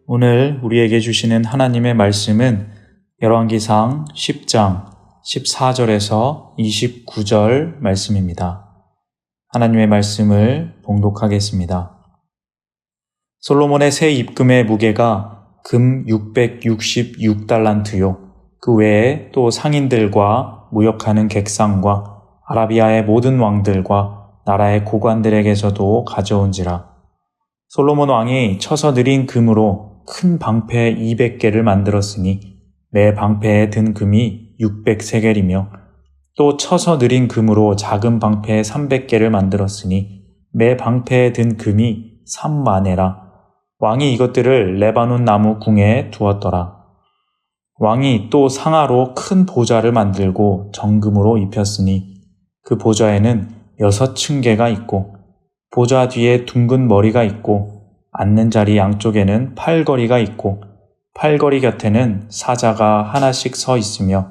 오늘 우리에게 주시는 하나님의 말씀은 열왕기상 10장 14절에서 29절 말씀입니다. 하나님의 말씀을 봉독하겠습니다. 솔로몬의 새 입금의 무게가 금 666달란트요. 그 외에 또 상인들과 무역하는 객상과 아라비아의 모든 왕들과 나라의 고관들에게서도 가져온지라. 솔로몬 왕이 쳐서 들인 금으로 큰 방패 200개를 만들었으니 매 방패에 든 금이 600세겔이며 또 쳐서 들인 금으로 작은 방패 300개를 만들었으니 매 방패에 든 금이 3만에라. 왕이 이것들을 레바논 나무 궁에 두었더라. 왕이 또 상아로 큰 보좌를 만들고 정금으로 입혔으니 그 보좌에는 6층계가 있고 보좌 뒤에 둥근 머리가 있고 앉는 자리 양쪽에는 팔걸이가 있고 팔걸이 곁에는 사자가 하나씩 서 있으며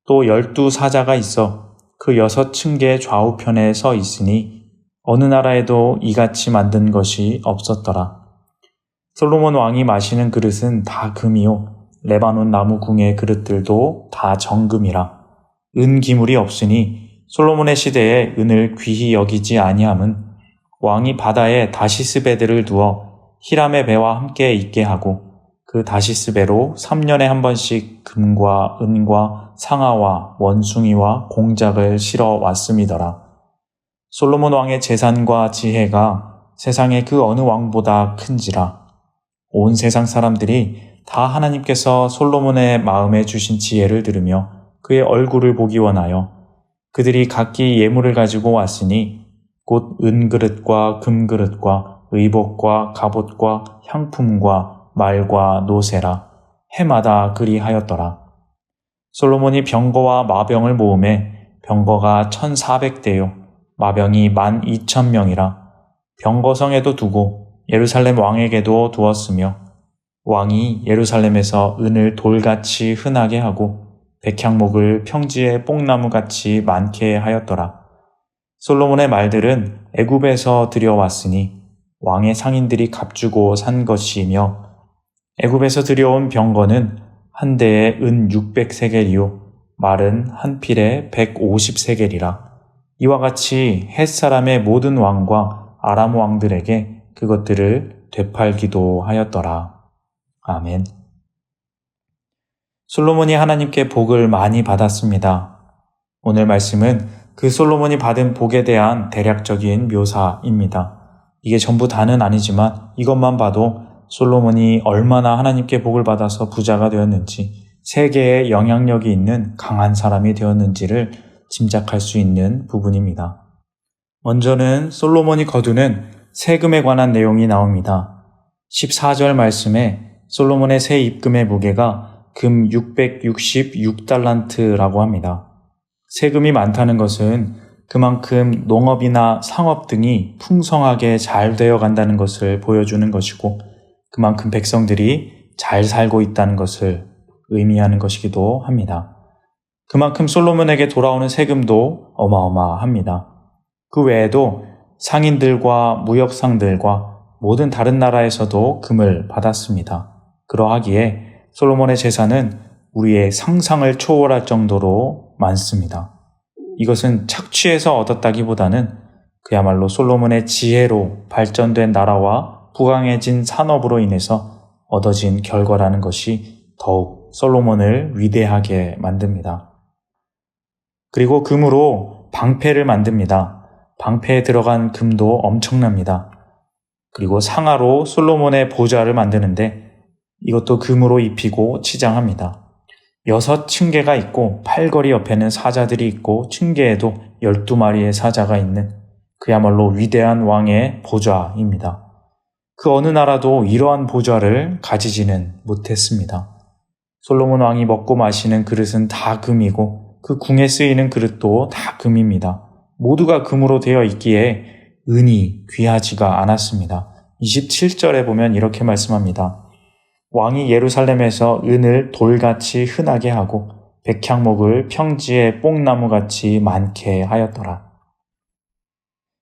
또 12사자가 있어 그 6층계 좌우편에 서 있으니 어느 나라에도 이같이 만든 것이 없었더라. 솔로몬 왕이 마시는 그릇은 다 금이요 레바논 나무 궁의 그릇들도 다 정금이라. 은 기물이 없으니 솔로몬의 시대에 은을 귀히 여기지 아니함은 왕이 바다에 다시스 배들을 두어 히람의 배와 함께 있게 하고 그 다시스 배로 3년에 한 번씩 금과 은과 상아와 원숭이와 공작을 실어 왔음이더라. 솔로몬 왕의 재산과 지혜가 세상의 그 어느 왕보다 큰지라. 온 세상 사람들이 다 하나님께서 솔로몬의 마음에 주신 지혜를 들으며 그의 얼굴을 보기 원하여 그들이 각기 예물을 가지고 왔으니 곧 은그릇과 금그릇과 의복과 갑옷과 향품과 말과 노새라. 해마다 그리하였더라. 솔로몬이 병거와 마병을 모으매 병거가 1400대요 마병이 12,000명이라. 병거성에도 두고 예루살렘 왕에게도 두었으며 왕이 예루살렘에서 은을 돌같이 흔하게 하고 백향목을 평지에 뽕나무같이 많게 하였더라. 솔로몬의 말들은 애굽에서 들여왔으니 왕의 상인들이 값주고 산 것이며 애굽에서 들여온 병거는 한 대에 은 600세겔이요 말은 한 필에 150세겔이라. 이와 같이 헷사람의 모든 왕과 아람 왕들에게 그것들을 되팔기도 하였더라. 아멘. 솔로몬이 하나님께 복을 많이 받았습니다. 오늘 말씀은 그 솔로몬이 받은 복에 대한 대략적인 묘사입니다. 이게 전부 다는 아니지만 이것만 봐도 솔로몬이 얼마나 하나님께 복을 받아서 부자가 되었는지, 세계에 영향력이 있는 강한 사람이 되었는지를 짐작할 수 있는 부분입니다. 먼저는 솔로몬이 거두는 세금에 관한 내용이 나옵니다. 14절 말씀에 솔로몬의 새 입금의 무게가 금 666달란트라고 합니다. 세금이 많다는 것은 그만큼 농업이나 상업 등이 풍성하게 잘 되어 간다는 것을 보여주는 것이고 그만큼 백성들이 잘 살고 있다는 것을 의미하는 것이기도 합니다. 그만큼 솔로몬에게 돌아오는 세금도 어마어마합니다. 그 외에도 상인들과 무역상들과 모든 다른 나라에서도 금을 받았습니다. 그러하기에 솔로몬의 재산은 우리의 상상을 초월할 정도로 많습니다. 이것은 착취해서 얻었다기보다는 그야말로 솔로몬의 지혜로 발전된 나라와 부강해진 산업으로 인해서 얻어진 결과라는 것이 더욱 솔로몬을 위대하게 만듭니다. 그리고 금으로 방패를 만듭니다. 방패에 들어간 금도 엄청납니다. 그리고 상아로 솔로몬의 보좌를 만드는데 이것도 금으로 입히고 치장합니다. 6층계가 있고 팔걸이 옆에는 사자들이 있고 층계에도 12마리의 사자가 있는 그야말로 위대한 왕의 보좌입니다. 그 어느 나라도 이러한 보좌를 가지지는 못했습니다. 솔로몬 왕이 먹고 마시는 그릇은 다 금이고 그 궁에 쓰이는 그릇도 다 금입니다. 모두가 금으로 되어 있기에 은이 귀하지가 않았습니다. 27절에 보면 이렇게 말씀합니다. 왕이 예루살렘에서 은을 돌같이 흔하게 하고 백향목을 평지에 뽕나무같이 많게 하였더라.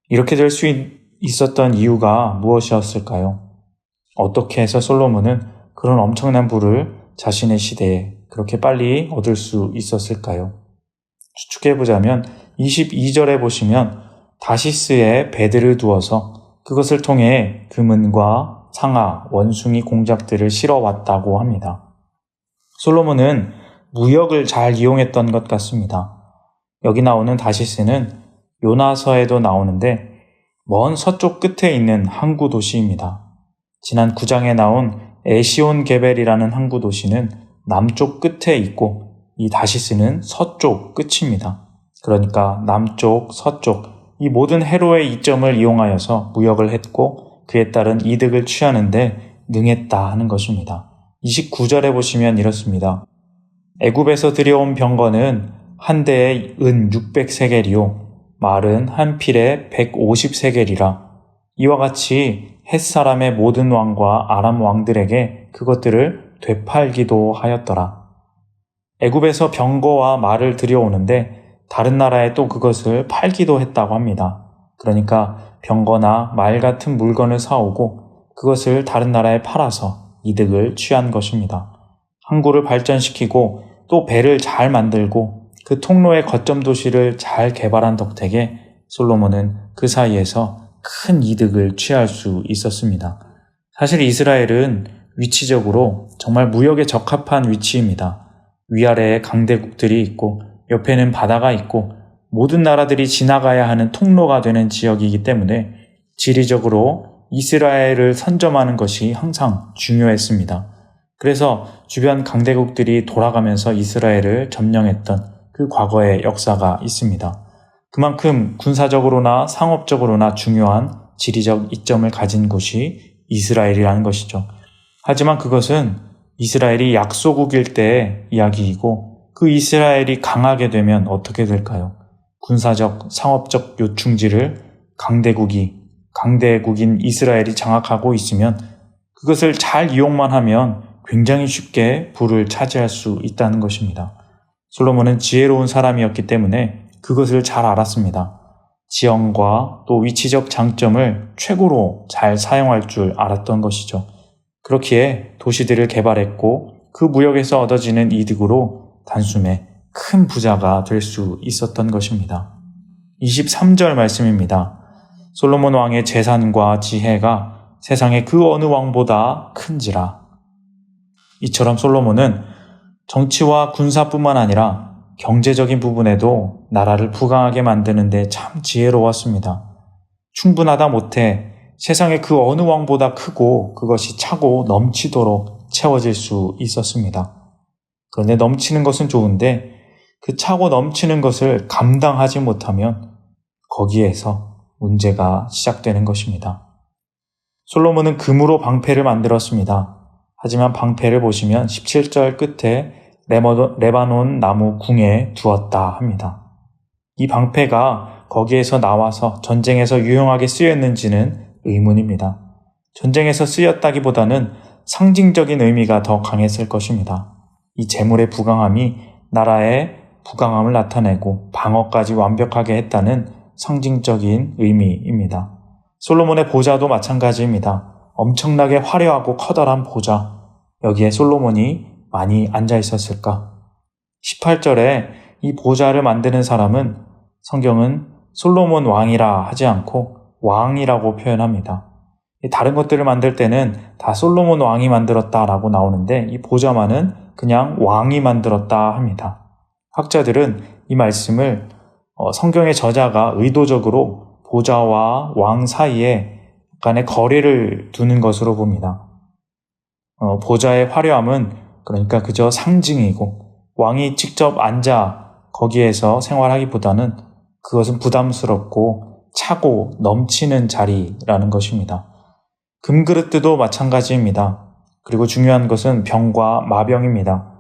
이렇게 될 수 있었던 이유가 무엇이었을까요? 어떻게 해서 솔로몬은 그런 엄청난 부를 자신의 시대에 그렇게 빨리 얻을 수 있었을까요? 추측해보자면 22절에 보시면 다시스에 배들을 두어서 그것을 통해 금은과 상아, 원숭이 공작들을 실어왔다고 합니다. 솔로몬은 무역을 잘 이용했던 것 같습니다. 여기 나오는 다시스는 요나서에도 나오는데 먼 서쪽 끝에 있는 항구 도시입니다. 지난 9장에 나온 에시온 게벨이라는 항구 도시는 남쪽 끝에 있고 이 다시스는 서쪽 끝입니다. 그러니까 남쪽, 서쪽 이 모든 해로의 이점을 이용하여서 무역을 했고 그에 따른 이득을 취하는데 능했다 하는 것입니다. 29절에 보시면 이렇습니다. 애굽에서 들여온 병거는 한 대에 은 600세겔이요 말은 한 필에 150세겔이라. 이와 같이 헷사람의 모든 왕과 아람 왕들에게 그것들을 되팔기도 하였더라. 애굽에서 병거와 말을 들여오는데 다른 나라에 또 그것을 팔기도 했다고 합니다. 그러니까 병거나 말 같은 물건을 사오고 그것을 다른 나라에 팔아서 이득을 취한 것입니다. 항구를 발전시키고 또 배를 잘 만들고 그 통로의 거점 도시를 잘 개발한 덕택에 솔로몬은 그 사이에서 큰 이득을 취할 수 있었습니다. 사실 이스라엘은 위치적으로 정말 무역에 적합한 위치입니다. 위아래에 강대국들이 있고 옆에는 바다가 있고 모든 나라들이 지나가야 하는 통로가 되는 지역이기 때문에 지리적으로 이스라엘을 선점하는 것이 항상 중요했습니다. 그래서 주변 강대국들이 돌아가면서 이스라엘을 점령했던 그 과거의 역사가 있습니다. 그만큼 군사적으로나 상업적으로나 중요한 지리적 이점을 가진 곳이 이스라엘이라는 것이죠. 하지만 그것은 이스라엘이 약소국일 때의 이야기이고 그 이스라엘이 강하게 되면 어떻게 될까요? 군사적, 상업적 요충지를 강대국인 이스라엘이 장악하고 있으면 그것을 잘 이용만 하면 굉장히 쉽게 부를 차지할 수 있다는 것입니다. 솔로몬은 지혜로운 사람이었기 때문에 그것을 잘 알았습니다. 지형과 또 위치적 장점을 최고로 잘 사용할 줄 알았던 것이죠. 그렇기에 도시들을 개발했고 그 무역에서 얻어지는 이득으로 단숨에 큰 부자가 될 수 있었던 것입니다. 23절 말씀입니다. 솔로몬 왕의 재산과 지혜가 세상의 그 어느 왕보다 큰지라. 이처럼 솔로몬은 정치와 군사뿐만 아니라 경제적인 부분에도 나라를 부강하게 만드는 데 참 지혜로웠습니다. 충분하다 못해 세상의 그 어느 왕보다 크고 그것이 차고 넘치도록 채워질 수 있었습니다. 그런데 넘치는 것은 좋은데 그 차고 넘치는 것을 감당하지 못하면 거기에서 문제가 시작되는 것입니다. 솔로몬은 금으로 방패를 만들었습니다. 하지만 방패를 보시면 17절 끝에 레바논 나무 궁에 두었다 합니다. 이 방패가 거기에서 나와서 전쟁에서 유용하게 쓰였는지는 의문입니다. 전쟁에서 쓰였다기보다는 상징적인 의미가 더 강했을 것입니다. 이 재물의 부강함이 나라의 부강함을 나타내고 방어까지 완벽하게 했다는 상징적인 의미입니다. 솔로몬의 보좌도 마찬가지입니다. 엄청나게 화려하고 커다란 보좌. 여기에 솔로몬이 많이 앉아 있었을까? 18절에 이 보좌를 만드는 사람은 성경은 솔로몬 왕이라 하지 않고 왕이라고 표현합니다. 다른 것들을 만들 때는 다 솔로몬 왕이 만들었다라고 나오는데 이 보좌만은 그냥 왕이 만들었다 합니다. 학자들은 이 말씀을 성경의 저자가 의도적으로 보좌와 왕 사이에 약간의 거리를 두는 것으로 봅니다. 보좌의 화려함은 그러니까 그저 상징이고 왕이 직접 앉아 거기에서 생활하기보다는 그것은 부담스럽고 차고 넘치는 자리라는 것입니다. 금그릇도 마찬가지입니다. 그리고 중요한 것은 병과 마병입니다.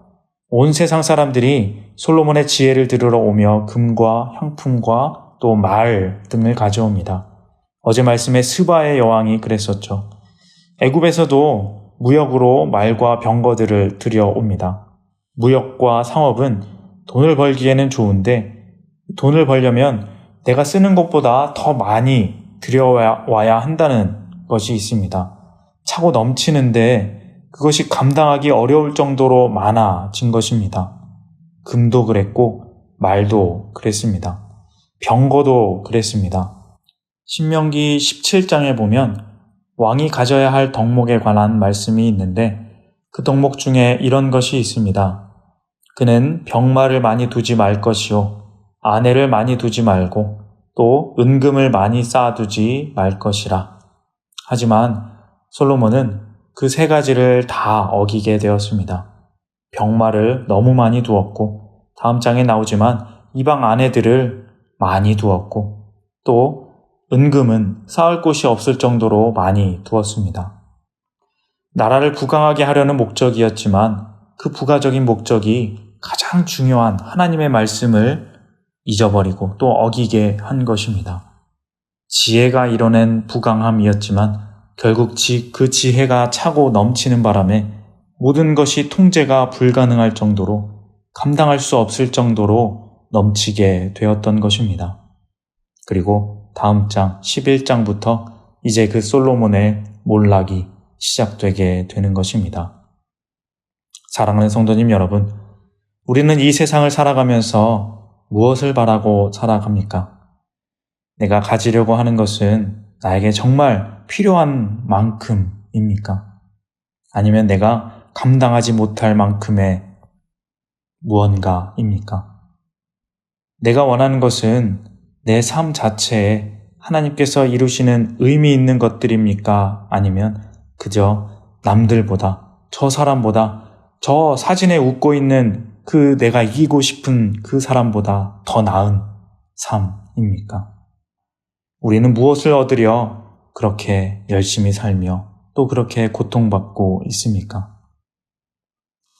온 세상 사람들이 솔로몬의 지혜를 들으러 오며 금과 향품과 또 말 등을 가져옵니다. 어제 말씀에 스바의 여왕이 그랬었죠. 애굽에서도 무역으로 말과 병거들을 들여옵니다. 무역과 상업은 돈을 벌기에는 좋은데 돈을 벌려면 내가 쓰는 것보다 더 많이 들여와야 한다는 것이 있습니다. 차고 넘치는데 그것이 감당하기 어려울 정도로 많아진 것입니다. 금도 그랬고 말도 그랬습니다. 병거도 그랬습니다. 신명기 17장에 보면 왕이 가져야 할 덕목에 관한 말씀이 있는데 그 덕목 중에 이런 것이 있습니다. 그는 병마를 많이 두지 말 것이요 아내를 많이 두지 말고 또 은금을 많이 쌓아두지 말 것이라. 하지만 솔로몬은 그 세 가지를 다 어기게 되었습니다. 병마를 너무 많이 두었고 다음 장에 나오지만 이방 아내들을 많이 두었고 또 은금은 쌓을 곳이 없을 정도로 많이 두었습니다. 나라를 부강하게 하려는 목적이었지만 그 부가적인 목적이 가장 중요한 하나님의 말씀을 잊어버리고 또 어기게 한 것입니다. 지혜가 이뤄낸 부강함이었지만 결국 그 지혜가 차고 넘치는 바람에 모든 것이 통제가 불가능할 정도로 감당할 수 없을 정도로 넘치게 되었던 것입니다. 그리고 다음 장 11장부터 이제 그 솔로몬의 몰락이 시작되게 되는 것입니다. 사랑하는 성도님 여러분, 우리는 이 세상을 살아가면서 무엇을 바라고 살아갑니까? 내가 가지려고 하는 것은 나에게 정말 필요한 만큼입니까? 아니면 내가 감당하지 못할 만큼의 무언가입니까? 내가 원하는 것은 내 삶 자체에 하나님께서 이루시는 의미 있는 것들입니까? 아니면 그저 남들보다, 저 사람보다, 저 사진에 웃고 있는 그 내가 이기고 싶은 그 사람보다 더 나은 삶입니까? 우리는 무엇을 얻으려 그렇게 열심히 살며 또 그렇게 고통받고 있습니까?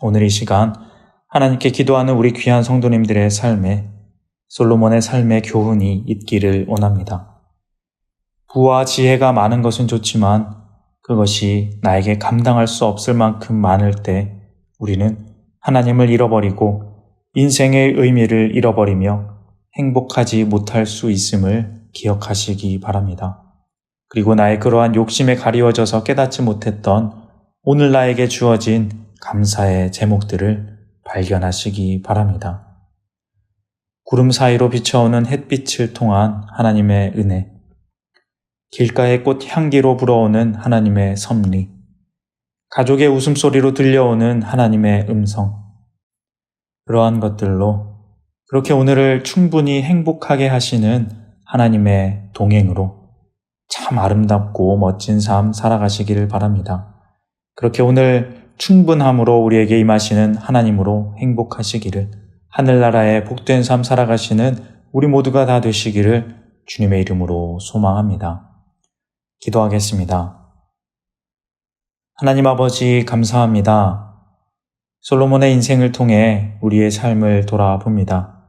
오늘 이 시간 하나님께 기도하는 우리 귀한 성도님들의 삶에 솔로몬의 삶의 교훈이 있기를 원합니다. 부와 지혜가 많은 것은 좋지만 그것이 나에게 감당할 수 없을 만큼 많을 때 우리는 하나님을 잃어버리고 인생의 의미를 잃어버리며 행복하지 못할 수 있음을 기억하시기 바랍니다. 그리고 나의 그러한 욕심에 가리워져서 깨닫지 못했던 오늘 나에게 주어진 감사의 제목들을 발견하시기 바랍니다. 구름 사이로 비춰오는 햇빛을 통한 하나님의 은혜, 길가의 꽃 향기로 불어오는 하나님의 섭리, 가족의 웃음소리로 들려오는 하나님의 음성, 그러한 것들로 그렇게 오늘을 충분히 행복하게 하시는 하나님의 동행으로 참 아름답고 멋진 삶 살아가시기를 바랍니다. 그렇게 오늘 충분함으로 우리에게 임하시는 하나님으로 행복하시기를, 하늘나라의 복된 삶 살아가시는 우리 모두가 다 되시기를 주님의 이름으로 소망합니다. 기도하겠습니다. 하나님 아버지 감사합니다. 솔로몬의 인생을 통해 우리의 삶을 돌아봅니다.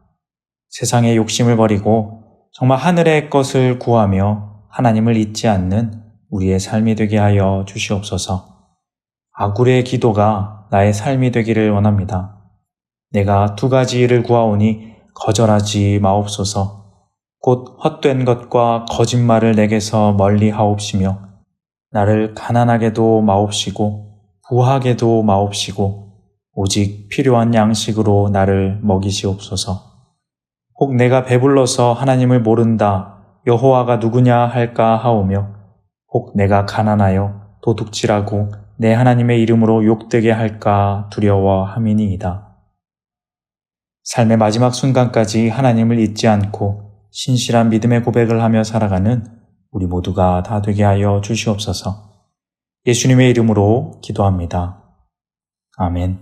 세상의 욕심을 버리고 정말 하늘의 것을 구하며 하나님을 잊지 않는 우리의 삶이 되게 하여 주시옵소서. 아굴의 기도가 나의 삶이 되기를 원합니다. 내가 두 가지 일을 구하오니 거절하지 마옵소서. 곧 헛된 것과 거짓말을 내게서 멀리 하옵시며 나를 가난하게도 마옵시고 부하게도 마옵시고 오직 필요한 양식으로 나를 먹이시옵소서. 혹 내가 배불러서 하나님을 모른다 여호와가 누구냐 할까 하오며 혹 내가 가난하여 도둑질하고 내 하나님의 이름으로 욕되게 할까 두려워함이니이다. 삶의 마지막 순간까지 하나님을 잊지 않고 신실한 믿음의 고백을 하며 살아가는 우리 모두가 다 되게 하여 주시옵소서. 예수님의 이름으로 기도합니다. 아멘.